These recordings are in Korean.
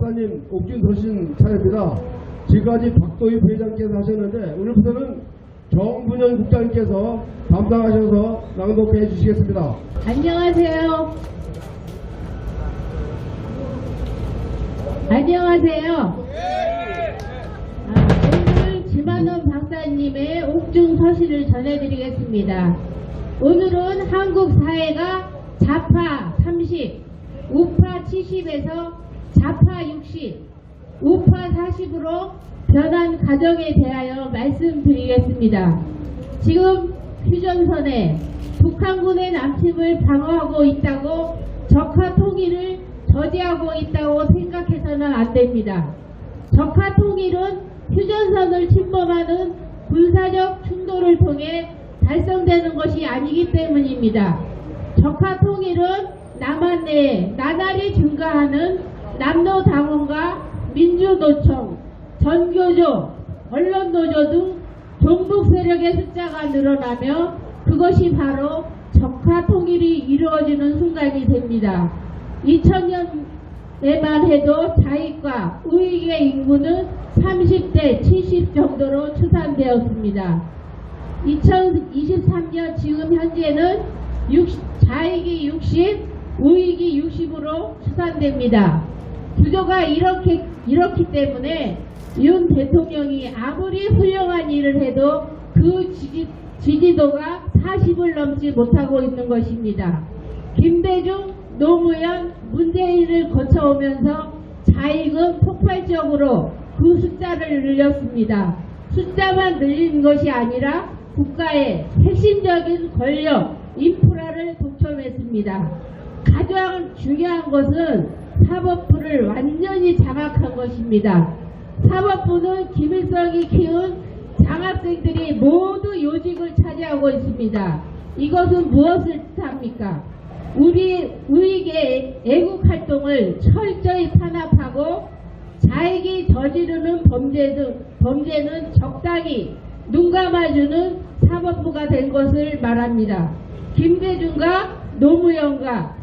박사님 옥중 서신 차례입니다. 지금까지 박도희 부회장께서 하셨는데 오늘부터는 정분현 국장님께서 담당하셔서 낭독해 주시겠습니다. 안녕하세요. 안녕하세요. 오늘 지만원 박사님의 옥중 서신을 전해드리겠습니다. 오늘은 한국 사회가 좌파 30, 우파 70에서 좌파 60, 우파 40으로 변한 가정에 대하여 말씀드리겠습니다. 지금 휴전선에 북한군의 남침을 방어하고 있다고 적화 통일을 저지하고 있다고 생각해서는 안 됩니다. 적화 통일은 휴전선을 침범하는 군사적 충돌을 통해 달성되는 것이 아니기 때문입니다. 적화 통일은 남한 내에 나날이 증가하는 남노당원과 민주노총, 전교조, 언론노조 등 종북 세력의 숫자가 늘어나며 그것이 바로 적화 통일이 이루어지는 순간이 됩니다. 2000년에만 해도 자익과 우익의 인구는 30대 70 정도로 추산되었습니다. 2023년 지금 현재는 자익이 60, 우익이 60으로 추산됩니다. 구조가 이렇기 때문에 윤 대통령이 아무리 훌륭한 일을 해도 그 지지도가 40을 넘지 못하고 있는 것입니다. 김대중, 노무현, 문재인을 거쳐오면서 자익은 폭발적으로 그 숫자를 늘렸습니다. 숫자만 늘린 것이 아니라 국가의 핵심적인 권력, 인프라를 독점했습니다. 가장 중요한 것은 사법부를 완전히 장악한 것입니다. 사법부는 김일성이 키운 장학생들이 모두 요직을 차지하고 있습니다. 이것은 무엇을 뜻합니까? 우리 우익의 애국활동을 철저히 탄압하고 자익이 저지르는 범죄는 적당히 눈감아주는 사법부가 된 것을 말합니다. 김대중과 노무현은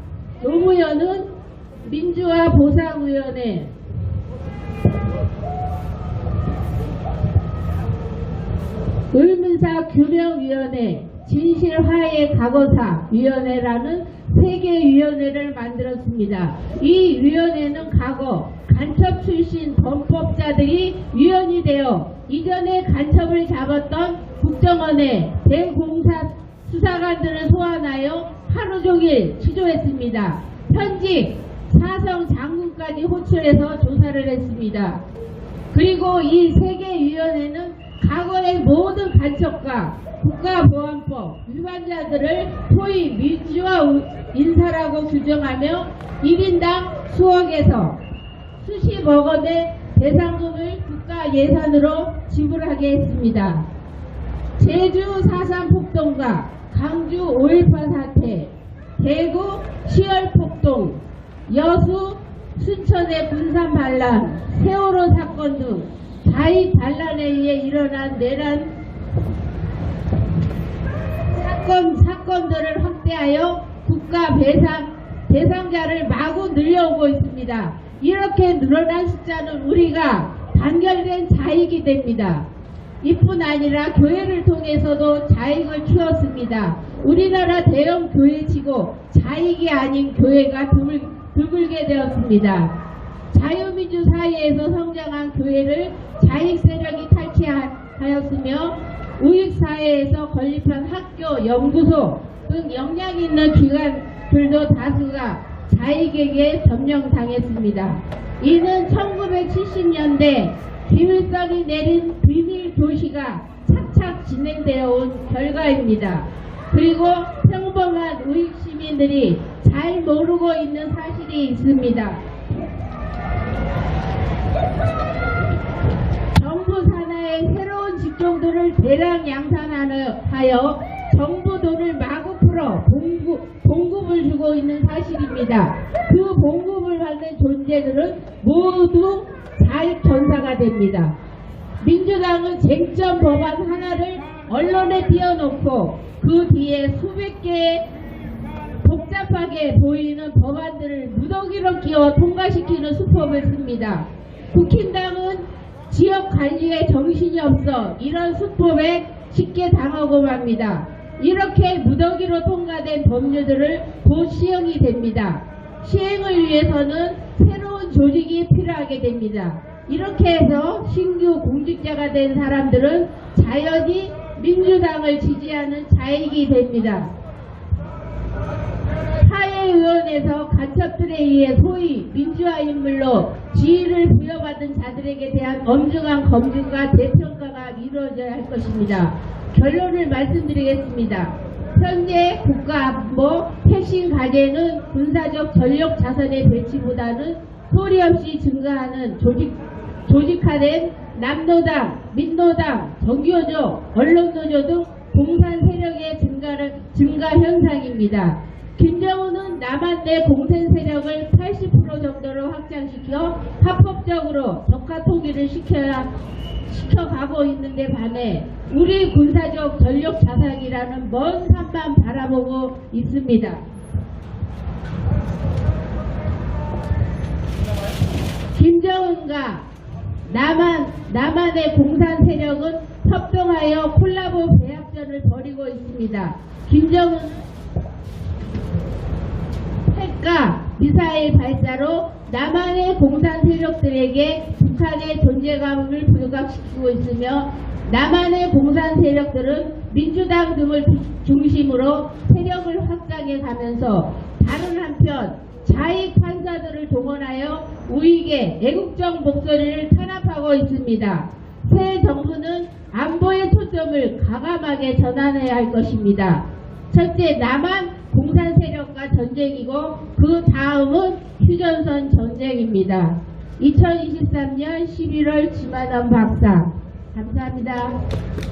민주화 보상위원회, 의문사 규명위원회, 진실화해 과거사위원회라는 세 개의 위원회를 만들었습니다. 이 위원회는 과거 간첩 출신 범법자들이 위원이 되어 이전에 간첩을 잡았던 국정원의 대공사 수사관들을 소환하여 하루 종일 취조했습니다. 현직 사성 장군까지 호출해서 조사를 했습니다. 그리고 이 세 개 위원회는 과거의 모든 간첩과 국가보안법 위반자들을 소위 민주화 인사라고 규정하며 1인당 수억에서 수십억 원의 배상금을 국가 예산으로 지불하게 했습니다. 제주 4.3 폭동과 강주 5.18 사태, 대구 시월 폭동, 여수 순천의 군산 반란, 세월호 사건 등 자익 반란에 의해 일어난 내란 사건들을 확대하여 국가 대상자를 마구 늘려오고 있습니다. 이렇게 늘어난 숫자는 우리가 단결된 자익이 됩니다. 이뿐 아니라 교회를 통해서도 자익을 키웠습니다. 우리나라 대형 교회치고 자익이 아닌 교회가 드물게 되었습니다. 자유민주 사회에서 성장한 교회를 자익 세력이 탈취하였으며 우익사회에서 건립한 학교, 연구소 등 역량 있는 기관들도 다수가 자익에게 점령당했습니다. 이는 1970년대 김일성이 내린 비밀 교시가 착착 진행되어 온 결과입니다. 그리고 평범한 우익 시민들이 잘 모르고 있는 사실이 있습니다. 정부 산하의 새로운 직종들을 대량 양산하여 정부 돈을 마구 풀어 봉급을 주고 있는 사실입니다. 그 봉급을 받는 존재들은 모두 자익 전사가 됩니다. 민주당은 쟁점 법안 하나를 언론에 띄워놓고 그 뒤에 수백 개의 복잡하게 보이는 법안들을 무더기로 끼워 통과시키는 수법을 씁니다. 국힘당은 지역 관리에 정신이 없어 이런 수법에 쉽게 당하고 맙니다. 이렇게 무더기로 통과된 법률들을 곧 시행이 됩니다. 시행을 위해서는 새로운 조직이 필요하게 됩니다. 이렇게 해서 신규 공직자가 된 사람들은 자연히 민주당을 지지하는 자익이 됩니다. 사회의원에서 간첩들에 의해 소위 민주화 인물로 지위를 부여받은 자들에게 대한 엄중한 검증과 재평가가 이루어져야 할 것입니다. 결론을 말씀드리겠습니다. 현재 국가안보 핵심 과제는 군사적 전력 자산의 배치보다는 소리 없이 증가하는 조직화된 남노당, 민노당, 정교조, 언론노조 등 공산 세력의 증가 현상입니다. 김정은은 남한 내 공산 세력을 80% 정도로 확장시켜 합법적으로 적화 통일을 시켜가고 있는데 반해 우리 군사적 전력 자산이라는 먼 산만 바라보고 있습니다. 김정은과 남한의 공산 세력은 협동하여 콜라보 배합전을 벌이고 있습니다. 김정은 핵과 미사일 발사로 남한의 공산 세력들에게 북한의 존재감을 부각시키고 있으며 남한의 공산 세력들은 민주당 등을 중심으로 세력을 확장해 가면서 다른 한편 자익 판사들을 동원하여 우익의 애국적 목소리를 탄압하고 있습니다. 새 정부는 안보의 초점을 과감하게 전환해야 할 것입니다. 첫째, 남한 공산 세력과 전쟁이고 그 다음은 휴전선 전쟁입니다. 2023년 11월 지만원 박사 감사합니다.